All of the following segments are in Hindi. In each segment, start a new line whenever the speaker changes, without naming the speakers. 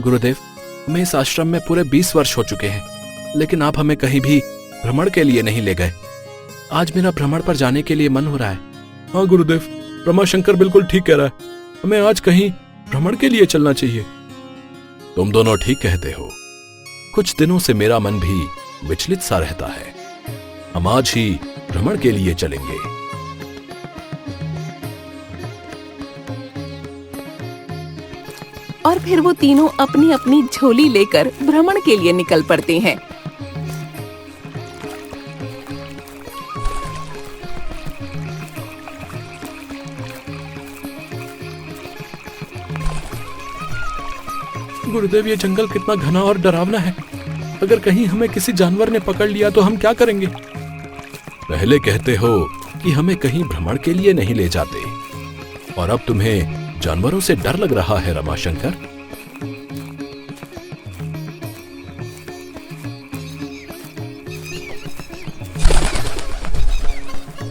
गुरुदेव, हमें इस आश्रम में पूरे 20 वर्ष हो चुके हैं, लेकिन आप हमें कहीं भी भ्रमण के लिए नहीं ले गए। आज मेरा भ्रमण पर जाने के लिए मन हो रहा है। हाँ गुरुदेव, रमाशंकर बिल्कुल ठीक कह रहा है, हमें आज कहीं भ्रमण के लिए चलना चाहिए। तुम दोनों ठीक कहते हो। कुछ दिनों से मेरा मन भी विचलित सा रहता है। हम आज ही भ्रमण के लिए चलेंगे।
और फिर वो तीनों अपनी अपनी झोली लेकर भ्रमण के लिए निकल पड़ते हैं।
गुरुदेव, ये जंगल कितना घना और डरावना है। अगर कहीं हमें किसी जानवर ने पकड़ लिया तो हम क्या करेंगे? पहले कहते हो कि हमें कहीं भ्रमण के लिए नहीं ले जाते, और अब तुम्हें जानवरों से डर लग रहा है रमाशंकर।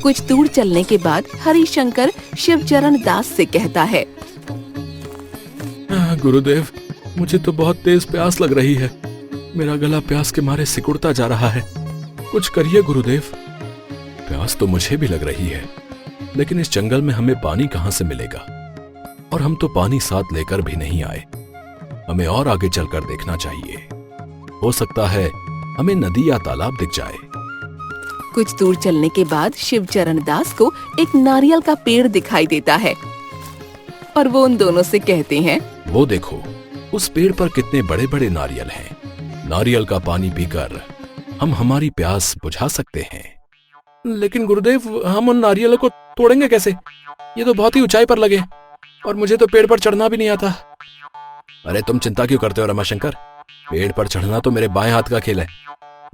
कुछ दूर चलने के बाद हरिशंकर शिवचरण दास से कहता है,
गुरुदेव, मुझे तो बहुत तेज प्यास लग रही है। मेरा गला प्यास के मारे सिकुड़ता जा रहा है। कुछ करिए गुरुदेव। प्यास तो मुझे भी लग रही है, लेकिन इस जंगल में हमें पानी कहां से मिलेगा? और हम तो पानी साथ लेकर भी नहीं आए। हमें और आगे चलकर देखना चाहिए। हो सकता है हमें नदी या तालाब दिख जाए।
कुछ दूर चलने के बाद शिवचरण दास को एक नारियल का पेड़ दिखाई देता है और वो उन दोनों से कहते हैं,
वो देखो, उस पेड़ पर कितने बड़े बड़े नारियल हैं। नारियल का पानी पीकर हम हमारी प्यास बुझा सकते हैं। लेकिन गुरुदेव, हम उन नारियलों को तोड़ेंगे कैसे? ये तो बहुत ही ऊंचाई पर लगे और मुझे तो पेड़ पर चढ़ना भी नहीं आता। अरे तुम चिंता क्यों करते हो रमाशंकर? पेड़ पर चढ़ना तो मेरे बाएं हाथ का खेल है।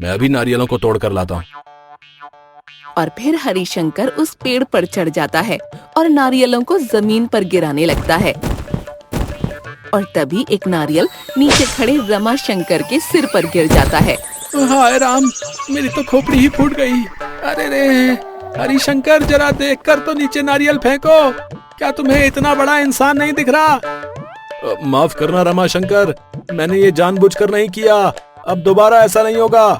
मैं अभी नारियलों को तोड़ कर लाता हूँ।
और फिर हरिशंकर उस पेड़ पर चढ़ जाता है और नारियलों को जमीन पर गिराने लगता है। और तभी एक नारियल नीचे खड़े रमाशंकर के सिर पर गिर जाता है।
हाय राम, मेरी तो खोपड़ी ही फूट गई। अरे रे हरिशंकर, जरा देखकर तो नीचे नारियल फेंको। क्या तुम्हें इतना बड़ा इंसान नहीं दिख रहा? माफ करना रमाशंकर, मैंने ये जानबूझकर नहीं किया। अब दोबारा ऐसा नहीं होगा।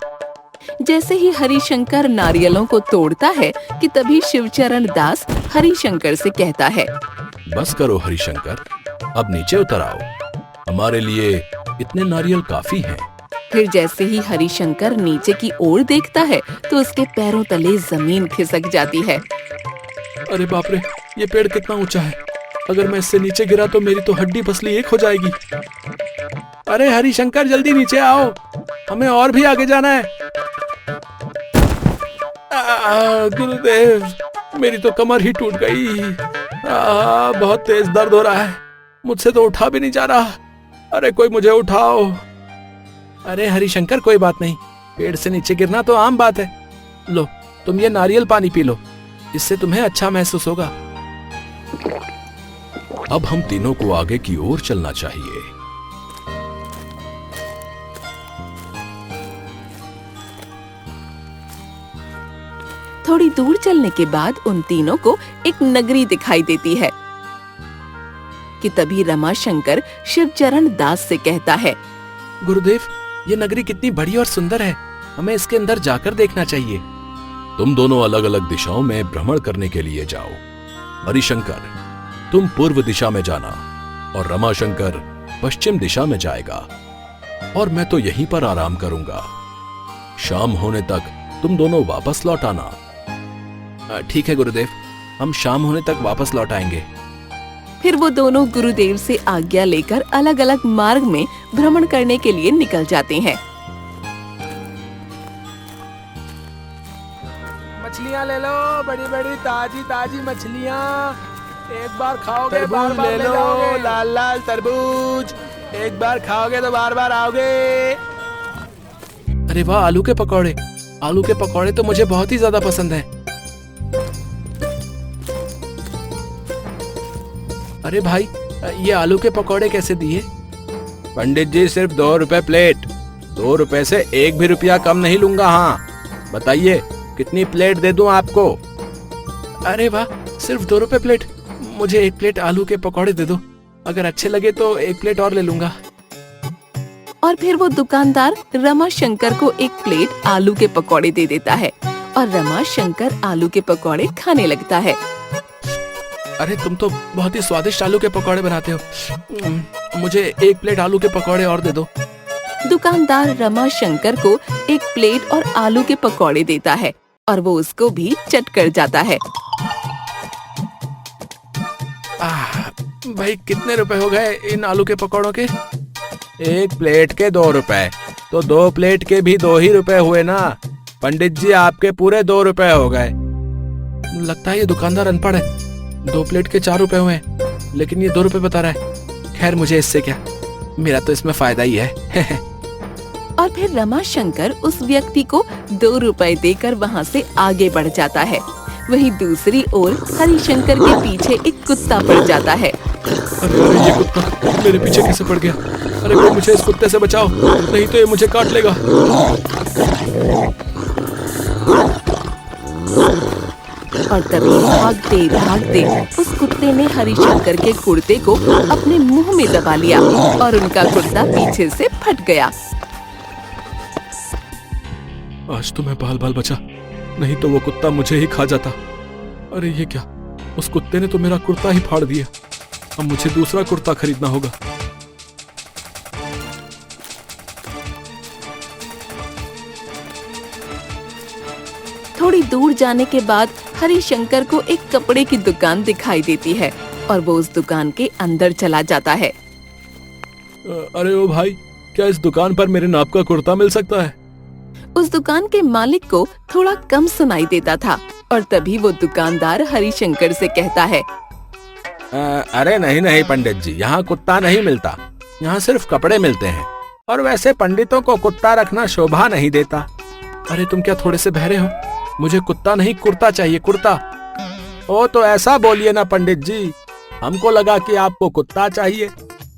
जैसे ही हरिशंकर नारियलों को तोड़ता है कि तभी शिवचरण दास हरिशंकर से कहता है,
बस करो हरिशंकर, अब नीचे उतर आओ। हमारे लिए इतने नारियल काफी हैं।
फिर जैसे ही हरिशंकर नीचे की ओर देखता है तो उसके पैरों तले जमीन खिसक जाती है।
अरे बाप रे, ये पेड़ कितना ऊंचा है। अगर मैं इससे नीचे गिरा तो मेरी तो हड्डी पसली एक हो जाएगी। अरे हरिशंकर, जल्दी नीचे आओ, हमें और भी आगे जाना है। गुरुदेव, मेरी तो कमर ही टूट गई। बहुत तेज दर्द हो रहा है, मुझसे तो उठा भी नहीं जा रहा। अरे कोई मुझे उठाओ। अरे हरिशंकर, कोई बात नहीं, पेड़ से नीचे गिरना तो आम बात है। लो, तुम ये नारियल पानी पी लो, इससे तुम्हें अच्छा महसूस होगा। अब हम तीनों को आगे की ओर चलना चाहिए।
थोड़ी दूर चलने के बाद उन तीनों को एक नगरी दिखाई देती है कि तभी रमाशंकर शिवचरण दास से कहता है,
गुरुदेव, ये नगरी कितनी बड़ी और सुंदर है। हमें इसके अंदर जाकर देखना चाहिए। तुम दोनों अलग अलग दिशाओं में भ्रमण करने के लिए जाओ। हरिशंकर, तुम पूर्व दिशा में जाना और रमाशंकर पश्चिम दिशा में जाएगा, और मैं तो यहीं पर आराम करूंगा। शाम होने तक तुम दोनों वापस लौट आना। ठीक है गुरुदेव, हम शाम होने तक वापस लौट आएंगे।
फिर वो दोनों गुरुदेव से आज्ञा लेकर अलग अलग मार्ग में भ्रमण करने के लिए निकल जाते हैं।
मछलियाँ ले लो, बड़ी बड़ी ताजी ताजी मछलियाँ। एक बार खाओगे बार बार ले लो। लाल लाल तरबूज, एक बार खाओगे तो बार बार आओगे।
अरे वाह, आलू के पकौड़े। आलू के पकौड़े तो मुझे बहुत ही ज्यादा पसंद है। अरे भाई, ये आलू के पकौड़े कैसे दिए?
पंडित जी, सिर्फ 2 रुपए प्लेट। 2 रुपए से 1 भी रुपया कम नहीं लूंगा। हाँ बताइए, कितनी प्लेट दे दूं आपको?
अरे वाह, सिर्फ 2 रुपए प्लेट। मुझे 1 प्लेट आलू के पकौड़े दे दो। अगर अच्छे लगे तो 1 प्लेट और ले लूंगा।
और फिर वो दुकानदार रमाशंकर को एक प्लेट आलू के पकौड़े दे देता है और रमाशंकर आलू के पकौड़े खाने लगता है।
अरे तुम तो बहुत ही स्वादिष्ट आलू के पकौड़े बनाते हो। मुझे एक प्लेट आलू के पकौड़े और दे दो।
दुकानदार रमाशंकर को एक प्लेट और आलू के पकौड़े देता है और वो उसको भी चट कर जाता है।
भाई कितने रुपए हो गए इन आलू के पकौड़ों के? एक प्लेट के 2 रुपए, तो 2 प्लेट के भी 2 ही रुपए हुए ना। पंडित जी आपके पूरे 2 रुपए हो गए। लगता है ये दुकानदार अनपढ़ है। 2 प्लेट के 4 रुपए हुए, लेकिन ये 2 रुपए बता रहा है। खैर मुझे इससे क्या, मेरा तो इसमें फायदा ही है।
और फिर रमाशंकर उस व्यक्ति को 2 रुपए देकर वहाँ से आगे बढ़ जाता है। वहीं दूसरी ओर हरिशंकर के पीछे एक कुत्ता पड़ जाता है।
अरे ये कुत्ता मेरे पीछे कैसे पड़ गया? अरे कोई मुझे इस कुत्ते से बचाओ, नहीं तो ये मुझे काट लेगा।
और तभी भागते भागते उस कुत्ते ने हरिशंकर के कुर्ते को अपने मुंह में दबा लिया और उनका कुर्ता पीछे से फट गया।
आज तो मैं बाल बाल बचा, नहीं तो वो कुत्ता मुझे ही खा जाता। अरे ये क्या, उस कुत्ते ने तो मेरा कुर्ता ही फाड़ दिया। अब मुझे दूसरा कुर्ता खरीदना होगा।
थोड़ी दूर जाने के बाद हरिशंकर को एक कपड़े की दुकान दिखाई देती है और वो उस दुकान के अंदर चला जाता है।
अरे ओ भाई, क्या इस दुकान पर मेरे नाप का कुर्ता मिल सकता है?
उस दुकान के मालिक को थोड़ा कम सुनाई देता था और तभी वो दुकानदार हरिशंकर से कहता है,
अरे नहीं नहीं पंडित जी, यहाँ कुत्ता नहीं मिलता, यहाँ सिर्फ कपड़े मिलते हैं। और वैसे पंडितों को कुत्ता रखना शोभा नहीं देता। अरे तुम क्या थोड़े से बहरे हो? मुझे कुत्ता नहीं कुर्ता चाहिए, कुर्ता। ओ तो ऐसा बोलिए ना पंडित जी, हमको लगा कि आपको कुत्ता चाहिए।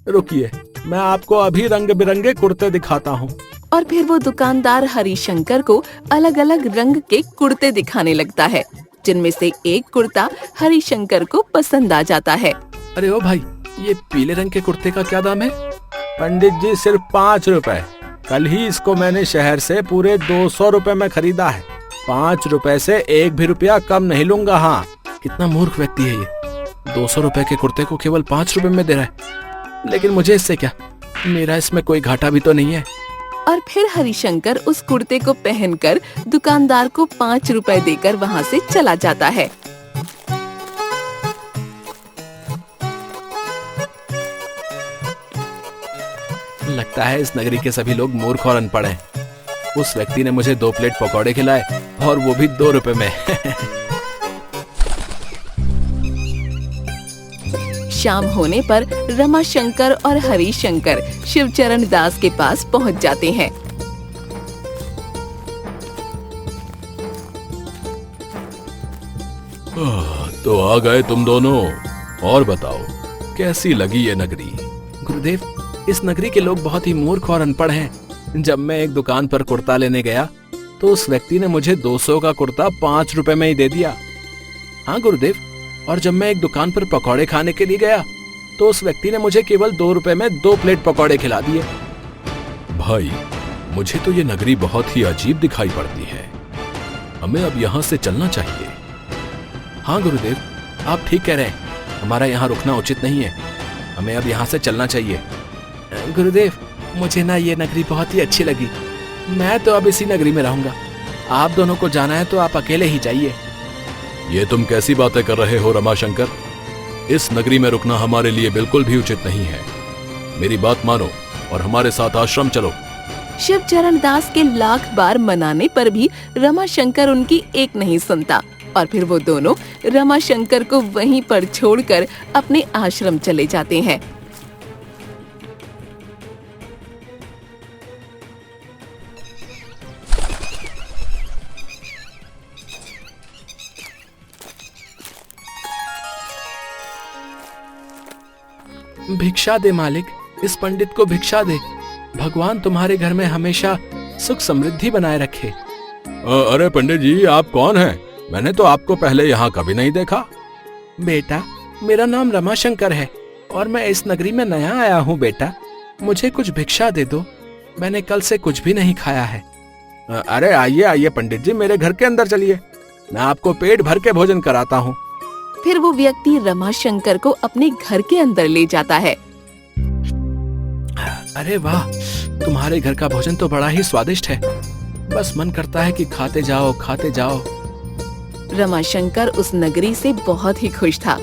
रुकिए, मैं आपको अभी रंग बिरंगे कुर्ते दिखाता हूँ।
और फिर वो दुकानदार हरिशंकर को अलग अलग रंग के कुर्ते दिखाने लगता है, जिनमें से एक कुर्ता हरिशंकर को पसंद आ जाता है।
अरे ओ भाई, ये पीले रंग के कुर्ते का क्या दाम है? पंडित जी सिर्फ 5 रुपए। कल ही इसको मैंने शहर से पूरे 200 रुपए में खरीदा है। 5 रुपए से 1 भी रुपया कम नहीं लूंगा। हाँ, कितना मूर्ख व्यक्ति है ये। 200 रुपए के कुर्ते को केवल 5 रुपए में दे रहा है। लेकिन मुझे इससे क्या, मेरा इसमें कोई घाटा भी तो नहीं है।
और फिर हरिशंकर उस कुर्ते को पहनकर दुकानदार को 5 रुपए देकर वहाँ से चला जाता है।
लगता है इस नगरी के सभी लोग मूर्ख और अनपढ़ हैं। उस व्यक्ति ने मुझे 2 प्लेट पकौड़े खिलाए और वो भी 2 रुपए में।
शाम होने पर रमाशंकर और हरिशंकर शिवचरण दास के पास पहुंच जाते हैं।
तो आ गए तुम दोनों, और बताओ कैसी लगी ये नगरी? गुरुदेव, इस नगरी के लोग बहुत ही मूर्ख और अनपढ़ हैं। जब मैं एक दुकान पर कुर्ता लेने गया तो उस व्यक्ति ने मुझे 200 का कुर्ता 5 रुपए में ही दे दिया। हाँ गुरुदेव, और जब मैं एक दुकान पर पकौड़े खाने के लिए गया तो उस व्यक्ति ने मुझे केवल 2 रुपए में 2 प्लेट पकौड़े खिला दिए। भाई, मुझे तो ये नगरी बहुत ही अजीब दिखाई पड़ती है। हमें अब यहाँ से चलना चाहिए। हाँ गुरुदेव, आप ठीक कह रहे हैं। हमारा यहाँ रुकना उचित नहीं है। हमें अब यहाँ से चलना चाहिए। गुरुदेव, मुझे ना ये नगरी बहुत ही अच्छी लगी। मैं तो अब इसी नगरी में रहूंगा। आप दोनों को जाना है तो आप अकेले ही जाइए। ये तुम कैसी बातें कर रहे हो रमाशंकर? इस नगरी में रुकना हमारे लिए बिल्कुल भी उचित नहीं है। मेरी बात मानो और हमारे साथ आश्रम चलो।
शिवचरण दास के लाख बार मनाने पर भी रमाशंकर उनकी एक नहीं सुनता और फिर वो दोनों रमाशंकर को वहीं पर छोड़कर अपने आश्रम चले जाते हैं।
भिक्षा दे मालिक, इस पंडित को भिक्षा दे। भगवान तुम्हारे घर में हमेशा सुख समृद्धि बनाए रखे। अरे पंडित जी, आप कौन हैं? मैंने तो आपको पहले यहाँ कभी नहीं देखा। बेटा, मेरा नाम रमाशंकर है और मैं इस नगरी में नया आया हूँ। बेटा, मुझे कुछ भिक्षा दे दो। मैंने कल से कुछ भी नहीं खाया है। अरे आइए आइए पंडित जी, मेरे घर के अंदर चलिए, मैं आपको पेट भर के भोजन कराता हूँ।
फिर वो व्यक्ति रमाशंकर को अपने घर के अंदर ले जाता है।
अरे वाह, तुम्हारे घर का भोजन तो बड़ा ही स्वादिष्ट है। बस मन करता है कि खाते जाओ खाते जाओ।
रमाशंकर उस नगरी से बहुत ही खुश था।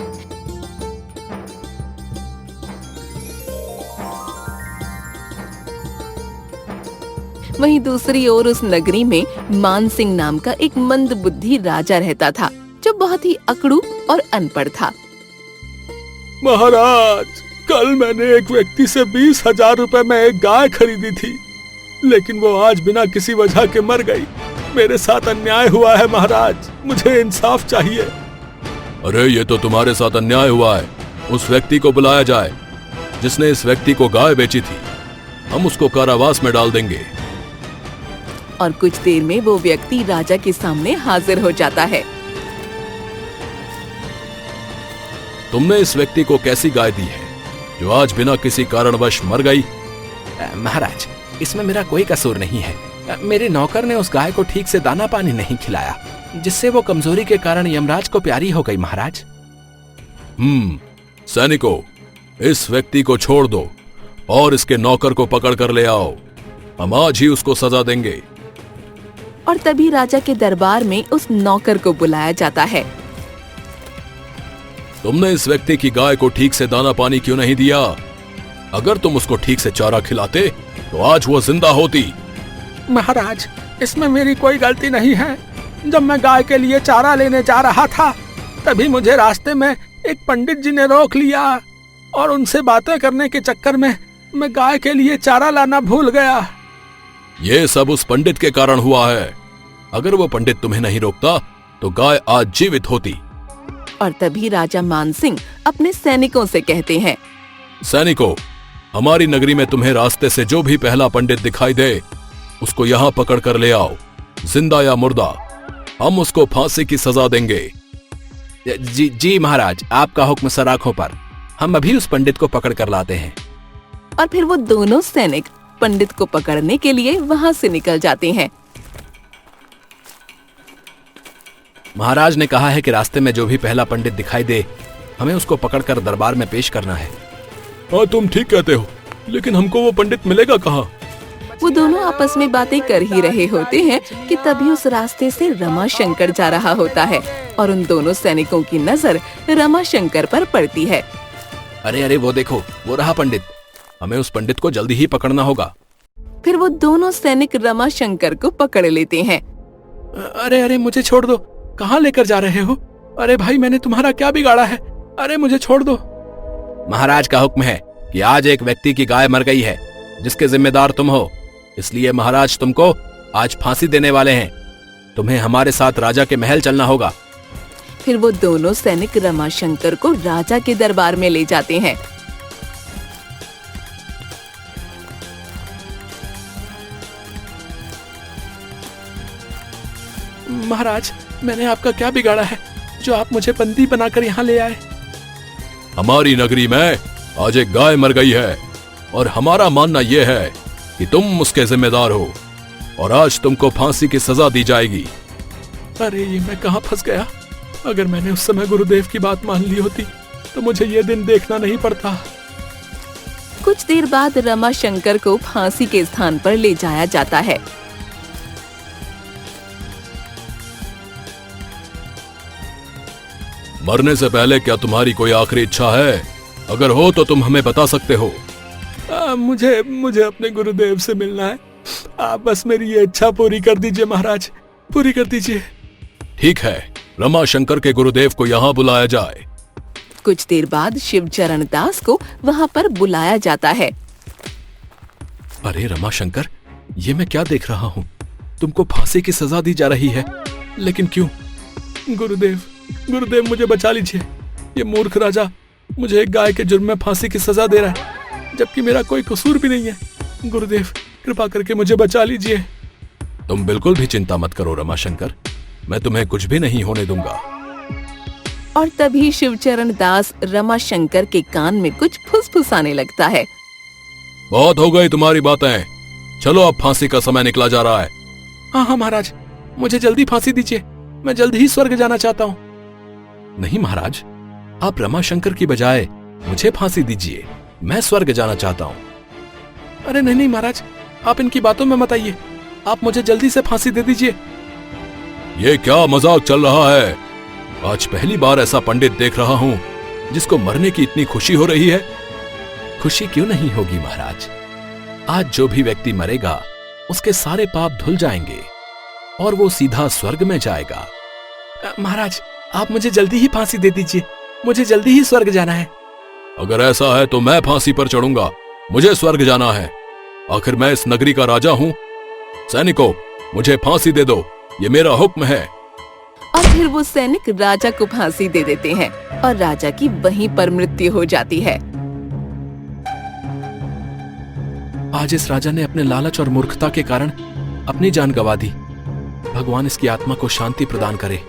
वहीं दूसरी ओर उस नगरी में मानसिंह नाम का एक मंदबुद्धि राजा रहता था, जो बहुत ही अकड़ू और अनपढ़ था।
महाराज, कल मैंने एक व्यक्ति से 20,000 रुपए में एक गाय खरीदी थी, लेकिन वो आज बिना किसी वजह के मर गई। मेरे साथ अन्याय हुआ है महाराज, मुझे इंसाफ चाहिए। अरे ये तो तुम्हारे साथ अन्याय हुआ है। उस व्यक्ति को बुलाया जाए जिसने इस व्यक्ति को गाय बेची थी। हम उसको कारावास में डाल देंगे।
और कुछ देर में वो व्यक्ति राजा के सामने हाजिर हो जाता है।
तुमने इस व्यक्ति को कैसी गाय दी है जो आज बिना किसी कारणवश मर गई? महाराज, इसमें मेरा कोई कसूर नहीं है। मेरे नौकर ने उस गाय को ठीक से दाना पानी नहीं खिलाया, जिससे वो कमजोरी के कारण यमराज को प्यारी हो गई महाराज। सैनिकों, इस व्यक्ति को छोड़ दो और इसके नौकर को पकड़ कर ले आओ। हम आज ही उसको सजा देंगे।
और तभी राजा के दरबार में उस नौकर को बुलाया जाता है।
तुमने इस व्यक्ति की गाय को ठीक से दाना पानी क्यों नहीं दिया? अगर तुम उसको ठीक से चारा खिलाते तो आज वो जिंदा होती।
महाराज, इसमें मेरी कोई गलती नहीं है। जब मैं गाय के लिए चारा लेने जा रहा था, तभी मुझे रास्ते में एक पंडित जी ने रोक लिया और उनसे बातें करने के चक्कर में मैं गाय के लिए चारा लाना भूल गया।
ये सब उस पंडित के कारण हुआ है। अगर वो पंडित तुम्हें नहीं रोकता तो गाय आज जीवित होती।
और तभी राजा मानसिंह अपने सैनिकों से कहते हैं,
सैनिकों, हमारी नगरी में तुम्हें रास्ते से जो भी पहला पंडित दिखाई दे, उसको यहाँ पकड़ कर ले आओ, जिंदा या मुर्दा। हम उसको फांसी की सजा देंगे। जी महाराज, आपका हुक्म सर आंखों पर। हम अभी उस पंडित को पकड़ कर लाते हैं।
और फिर वो दोनों सैनिक पंडित को पकड़ने के लिए वहाँ से निकल जाते हैं।
महाराज ने कहा है कि रास्ते में जो भी पहला पंडित दिखाई दे, हमें उसको पकड़कर दरबार में पेश करना है। हाँ, तुम ठीक कहते हो, लेकिन हमको वो पंडित मिलेगा कहाँ?
वो दोनों आपस में बातें कर ही रहे होते हैं कि तभी उस रास्ते से रमाशंकर जा रहा होता है और उन दोनों सैनिकों की नजर रमाशंकर पर पड़ती है।
अरे अरे, वो देखो, वो रहा पंडित। हमें उस पंडित को जल्दी ही पकड़ना होगा।
फिर वो दोनों सैनिक रमाशंकर को पकड़ लेते हैं।
अरे अरे, मुझे छोड़ दो। कहाँ लेकर जा रहे हो? अरे भाई, मैंने तुम्हारा क्या बिगाड़ा है? अरे मुझे छोड़ दो।
महाराज का हुक्म है कि आज एक व्यक्ति की गाय मर गई है, जिसके जिम्मेदार तुम हो। इसलिए महाराज तुमको आज फांसी देने वाले हैं। तुम्हें हमारे साथ राजा के महल चलना होगा।
फिर वो दोनों सैनिक रमाशंकर को राजा के दरबार में ले जाते हैं।
महाराज, मैंने आपका क्या बिगाड़ा है जो आप मुझे बंदी बनाकर यहाँ ले आए?
हमारी नगरी में आज एक गाय मर गई है और हमारा मानना यह है कि तुम उसके जिम्मेदार हो और आज तुमको फांसी की सजा दी जाएगी।
अरे ये मैं कहाँ फंस गया? अगर मैंने उस समय गुरुदेव की बात मान ली होती तो मुझे ये दिन देखना नहीं पड़ता।
कुछ देर बाद रमाशंकर को फांसी के स्थान पर ले जाया जाता है।
मरने से पहले क्या तुम्हारी कोई आखिरी इच्छा है? अगर हो तो तुम हमें बता सकते हो।
मुझे अपने गुरुदेव से मिलना है। आप बस मेरी ये इच्छा पूरी कर दीजिए महाराज, पूरी कर दीजिए।
ठीक है, रमाशंकर के गुरुदेव को यहाँ बुलाया जाए।
कुछ देर बाद शिवचरण दास को वहाँ पर बुलाया जाता है।
अरे रमाशंकर, ये मैं क्या देख रहा हूँ? तुमको फांसी की सजा दी जा रही है, लेकिन क्यों?
गुरुदेव मुझे बचा लीजिए। ये मूर्ख राजा मुझे एक गाय के जुर्म में फांसी की सजा दे रहा है, जबकि मेरा कोई कसूर भी नहीं है। गुरुदेव, कृपा करके मुझे बचा लीजिए।
तुम बिल्कुल भी चिंता मत करो रमाशंकर, मैं तुम्हें कुछ भी नहीं होने दूंगा।
और तभी शिवचरण दास रमाशंकर के कान में कुछ फुसफुसाने लगता है।
बहुत हो गई तुम्हारी बातें, चलो, अब फांसी का समय निकला जा रहा है।
हाँ हाँ महाराज, मुझे जल्दी फांसी दीजिए, मैं जल्दी ही स्वर्ग जाना चाहता हूँ।
नहीं महाराज, आप रमाशंकर की बजाय मुझे फांसी दीजिए, मैं स्वर्ग जाना चाहता हूँ।
अरे नहीं नहीं महाराज, आप इनकी बातों में मत आइए, आप मुझे जल्दी से फांसी दे दीजिए।
ये क्या मजाक चल रहा है? आज पहली बार ऐसा पंडित देख रहा हूं जिसको मरने की इतनी खुशी हो रही है। खुशी क्यों नहीं होगी महाराज, आज जो भी व्यक्ति मरेगा उसके सारे पाप धुल जाएंगे और वो सीधा स्वर्ग में जाएगा।
महाराज, आप मुझे जल्दी ही फांसी दे दीजिए, मुझे जल्दी ही स्वर्ग जाना है।
अगर ऐसा है तो मैं फांसी पर चढ़ूंगा, मुझे स्वर्ग जाना है। आखिर मैं इस नगरी का राजा हूं। सैनिकों, मुझे फांसी दे दो, ये मेरा हुक्म है।
और फिर वो सैनिक राजा को फांसी दे देते हैं और राजा की वहीं पर मृत्यु हो जाती है।
आज इस राजा ने अपने लालच और मूर्खता के कारण अपनी जान गंवा दी। भगवान इसकी आत्मा को शांति प्रदान करे।